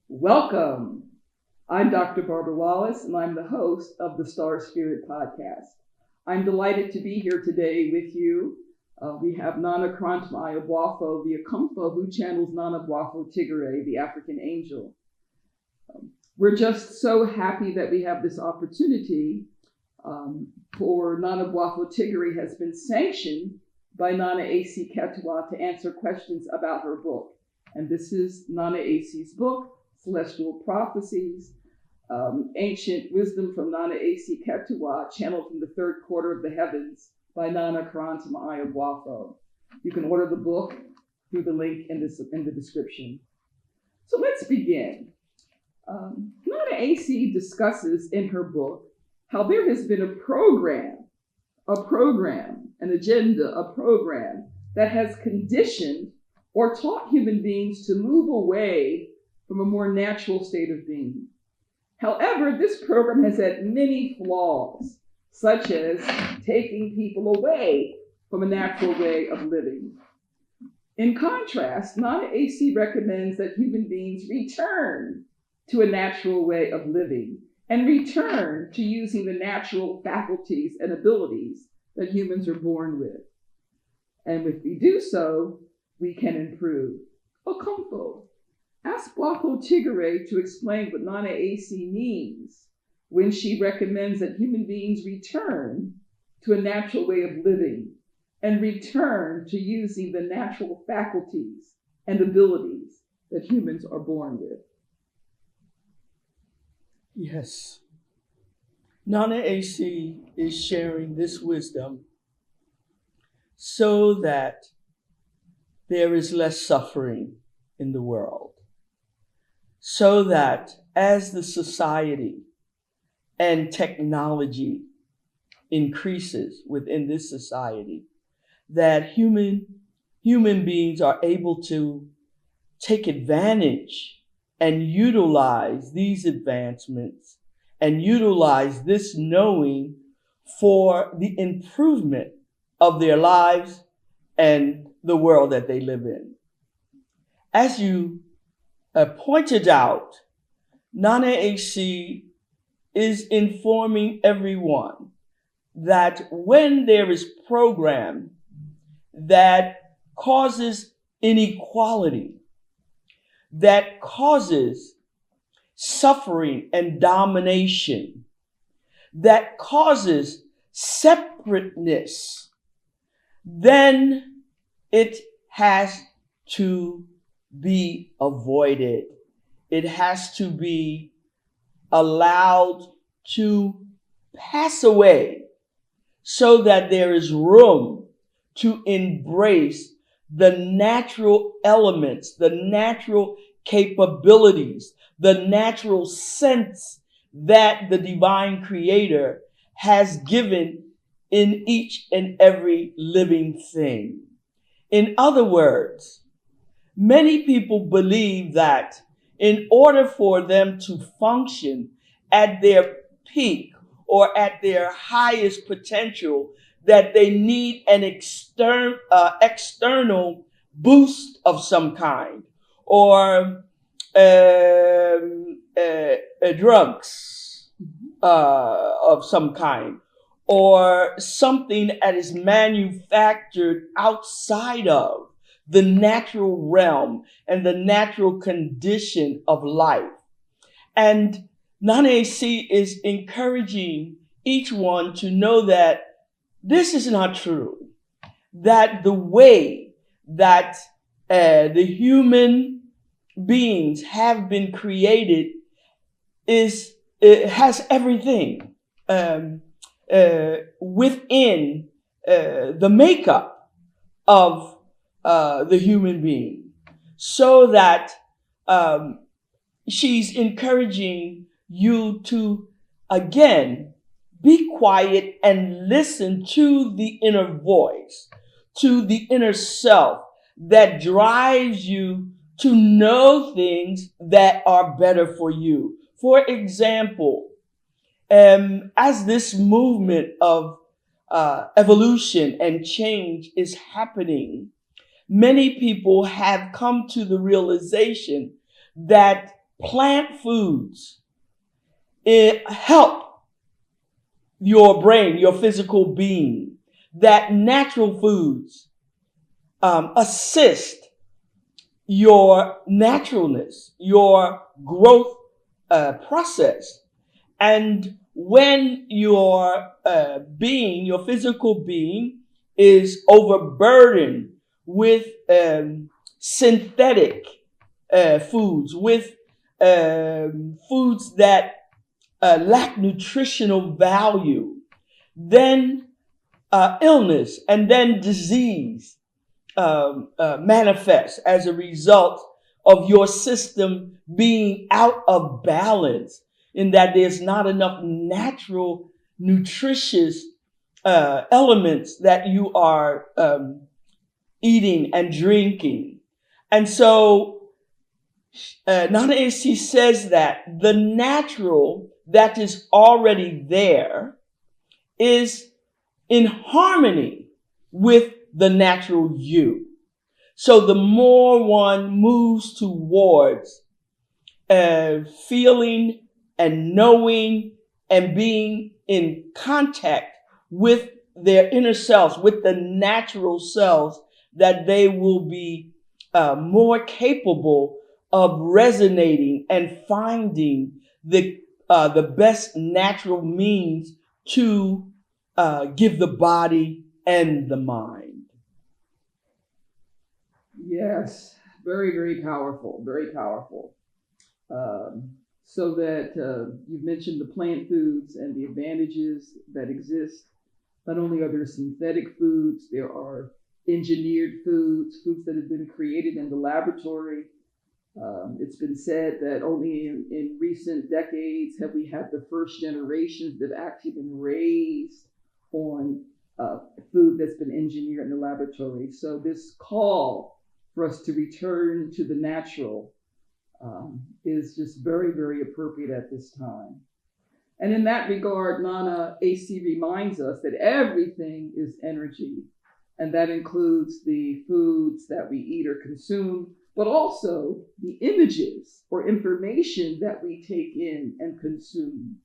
Welcome. I'm Dr. Barbara Wallace, and I'm the host of the Star Spirit podcast. I'm delighted to be here today with you. We have Nana Korantemaa Boafo the Akamfo, who channels Nana Boafo Tigare, the African Angel. We're just so happy that we have this opportunity for Nana Boafo Tigare has been sanctioned by Nana A.C. Ketua to answer questions about her book. And this is Nana A.C.'s book, Celestial Prophecies, Ancient Wisdom from Nana A.C. Ketua, channeled from the third quarter of the heavens by Nana Korantemaa Boafo. You can order the book through the link in the description. So let's begin. Nana A.C. discusses in her book how there has been a program, an agenda, a program that has conditioned or taught human beings to move away from a more natural state of being. However, this program has had many flaws, such as taking people away from a natural way of living. In contrast, Nana A.C. recommends that human beings return to a natural way of living and return to using the natural faculties and abilities that humans are born with. And if we do so, we can improve. Okomfo, ask Boafo Tigare to explain what Nana A.C. means when she recommends that human beings return to a natural way of living and return to using the natural faculties and abilities that humans are born with. Yes. Nana A.C. is sharing this wisdom so that there is less suffering in the world, so that as the society and technology increases within this society, that human beings are able to take advantage and utilize these advancements and utilize this knowing for the improvement of their lives and the world that they live in. As you pointed out, Nana A.C. is informing everyone that when there is program that causes inequality, that causes suffering and domination, that causes separateness, then it has to be avoided. It has to be allowed to pass away so that there is room to embrace the natural elements, the natural capabilities, the natural sense that the divine creator has given in each and every living thing. In other words, many people believe that in order for them to function at their peak or at their highest potential, that they need an external boost of some kind, or drugs of some kind, or something that is manufactured outside of the natural realm and the natural condition of life. And Nana A.C. is encouraging each one to know that this is not true, that the way that the human beings have been created has everything within the makeup of the human being, so that she's encouraging you to, again, be quiet and listen to the inner voice, to the inner self that drives you to know things that are better for you. For example, as this movement of evolution and change is happening, many people have come to the realization that plant foods help your brain, your physical being, that natural foods assist your naturalness, your growth process. And when your being, your physical being, is overburdened with synthetic foods, with foods that lack nutritional value, then illness and then disease manifests as a result of your system being out of balance, in that there's not enough natural, nutritious elements that you are eating and drinking. And so Nana AC says that the natural that is already there is in harmony with the natural you. So the more one moves towards feeling and knowing and being in contact with their inner selves, with the natural selves, that they will be more capable of resonating and finding the best natural means to give the body and the mind. Yes, very, very powerful, very powerful. So that you've mentioned the plant foods and the advantages that exist. Not only are there synthetic foods, there are engineered foods, foods that have been created in the laboratory. It's been said that only in recent decades have we had the first generations that have actually been raised on food that's been engineered in the laboratory. So this call for us to return to the natural is just very, very appropriate at this time. And in that regard, Nana AC reminds us that everything is energy, and that includes the foods that we eat or consume, but also the images or information that we take in and consume.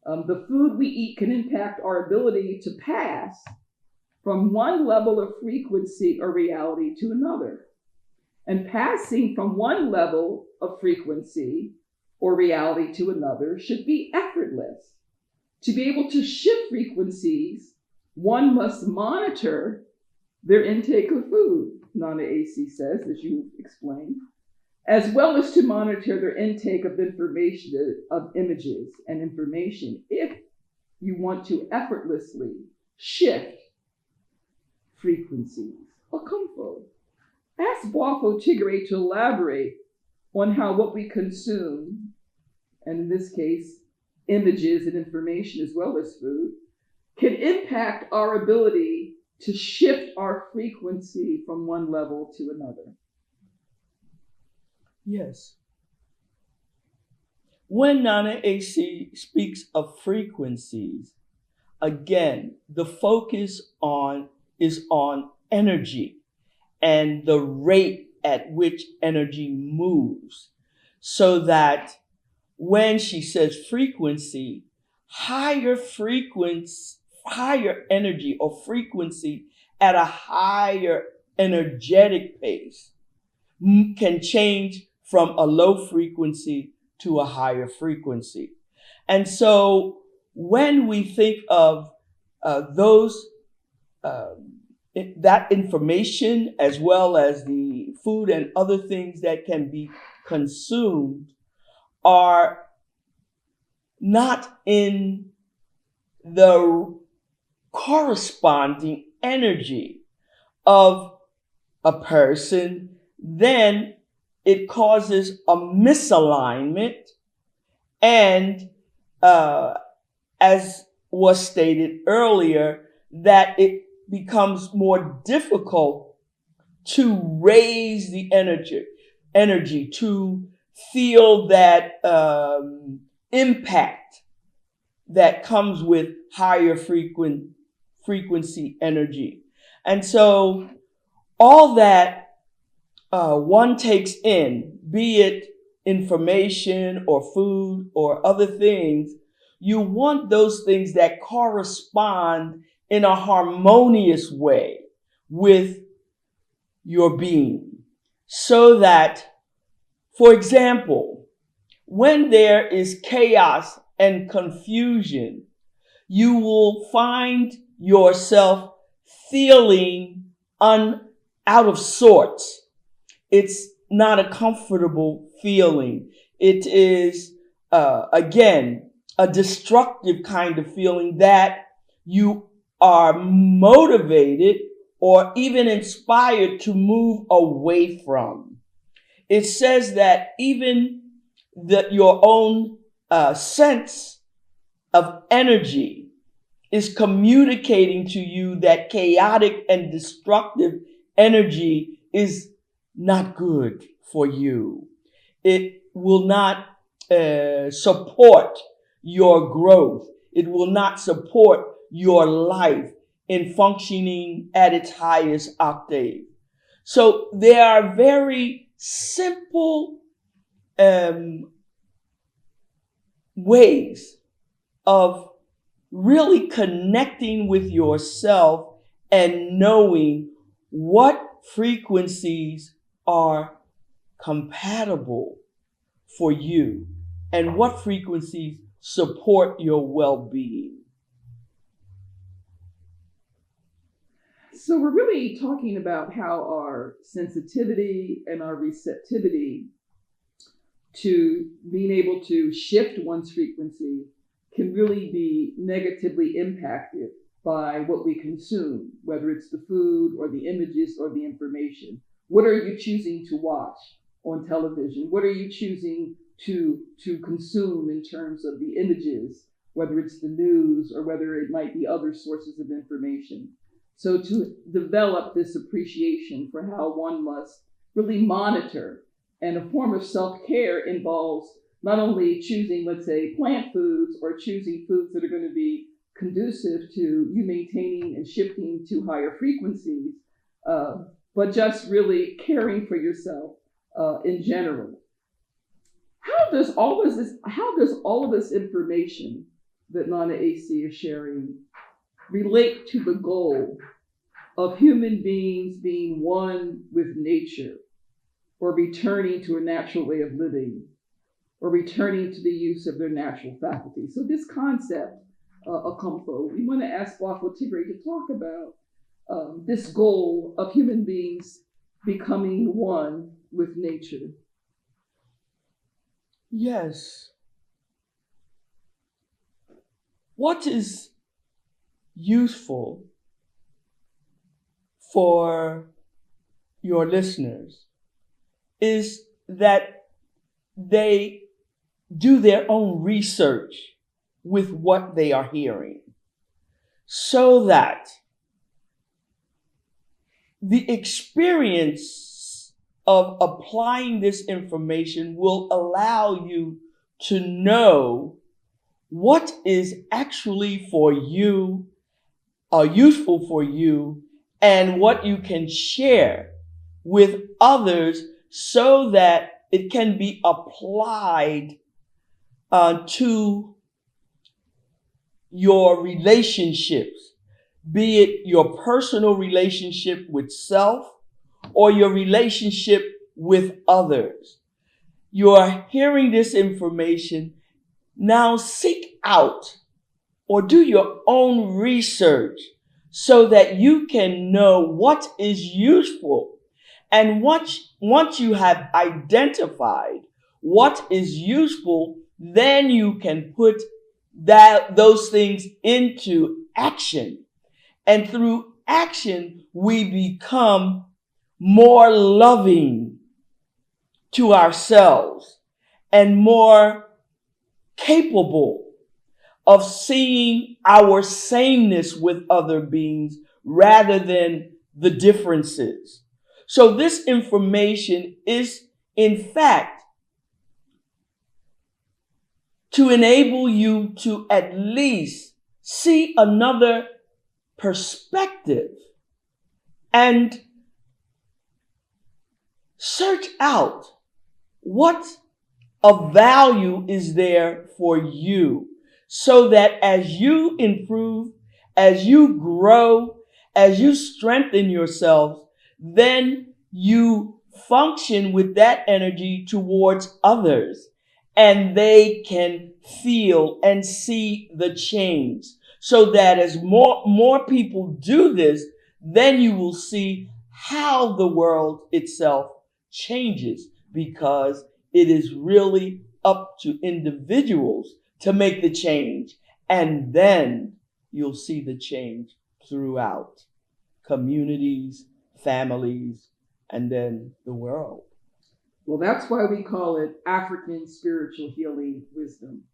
The food we eat can impact our ability to pass from one level of frequency or reality to another. And passing from one level of frequency or reality to another should be effortless. To be able to shift frequencies, one must monitor their intake of food, Nana AC says, as you explained, as well as to monitor their intake of information, of images and information, if you want to effortlessly shift frequencies. Okomfo. Ask Boafo Tigare to elaborate on how what we consume, and in this case, images and information as well as food, can impact our ability to shift our frequency from one level to another. Yes. When Nana AC speaks of frequencies, again, the focus is on energy and the rate at which energy moves, so that when she says frequency, higher energy or frequency at a higher energetic pace can change from a low frequency to a higher frequency. And so when we think of that information, as well as the food and other things that can be consumed, are not in the corresponding energy of a person, then it causes a misalignment. And as was stated earlier, that it becomes more difficult to raise the energy to feel that impact that comes with higher frequency energy. And so all that one takes in, be it information or food or other things, you want those things that correspond in a harmonious way with your being. So that, for example, when there is chaos and confusion, you will find yourself feeling out of sorts. It's not a comfortable feeling. It is, again, a destructive kind of feeling that you are motivated or even inspired to move away from. It says that even your own sense of energy is communicating to you that chaotic and destructive energy is not good for you. It will not support your growth. It will not support your life in functioning at its highest octave. So there are very simple ways of really connecting with yourself and knowing what frequencies are compatible for you and what frequencies support your well-being. So we're really talking about how our sensitivity and our receptivity to being able to shift one's frequency can really be negatively impacted by what we consume, whether it's the food or the images or the information. What are you choosing to watch on television? What are you choosing to consume in terms of the images, whether it's the news or whether it might be other sources of information? So to develop this appreciation for how one must really monitor, and a form of self-care involves not only choosing, let's say, plant foods or choosing foods that are going to be conducive to you maintaining and shifting to higher frequencies, but just really caring for yourself in general. How does all of this information that Nana AC is sharing relate to the goal of human beings being one with nature, or returning to a natural way of living, or returning to the use of their natural faculties? So this concept, Akomfo, we want to ask Boafo Tigare to talk about this goal of human beings becoming one with nature. Yes. What is useful for your listeners is that they do their own research with what they are hearing, so that the experience of applying this information will allow you to know what is actually for you, useful for you, and what you can share with others so that it can be applied to your relationships, be it your personal relationship with self or your relationship with others. You are hearing this information. Now seek out or do your own research so that you can know what is useful. And once you have identified what is useful, then you can put those things into action. And through action, we become more loving to ourselves, and more capable of seeing our sameness with other beings rather than the differences. So this information is, in fact, to enable you to at least see another perspective and search out what of value is there for you, so that as you improve, as you grow, as you strengthen yourselves, then you function with that energy towards others, and they can feel and see the change. So that as more people do this, then you will see how the world itself changes, because it is really up to individuals to make the change, and then you'll see the change throughout communities, families, and then the world. Well, that's why we call it African spiritual healing wisdom.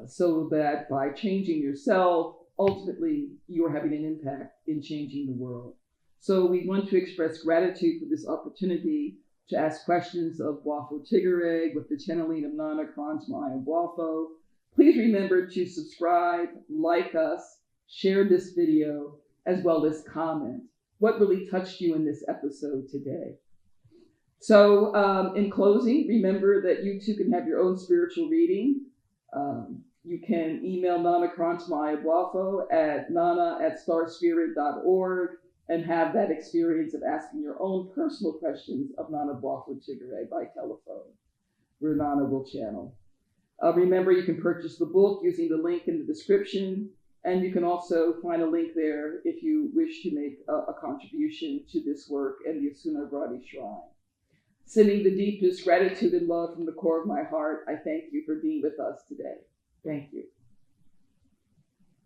So that by changing yourself, ultimately you're having an impact in changing the world. So we want to express gratitude for this opportunity to ask questions of Boafo Tigare with the channeling of Nana Korantemaa Boafo. Please remember to subscribe, like us, share this video, as well as comment. What really touched you in this episode today? So in closing, remember that you too can have your own spiritual reading. You can email Nana Korantemaa Boafo at nana@starspirit.org and have that experience of asking your own personal questions of Nana Boafo Tigare by telephone, where Nana will channel. Remember, you can purchase the book using the link in the description, and you can also find a link there if you wish to make a contribution to this work and the Asuna Gradi Shrine. Sending the deepest gratitude and love from the core of my heart, I thank you for being with us today. Thank you.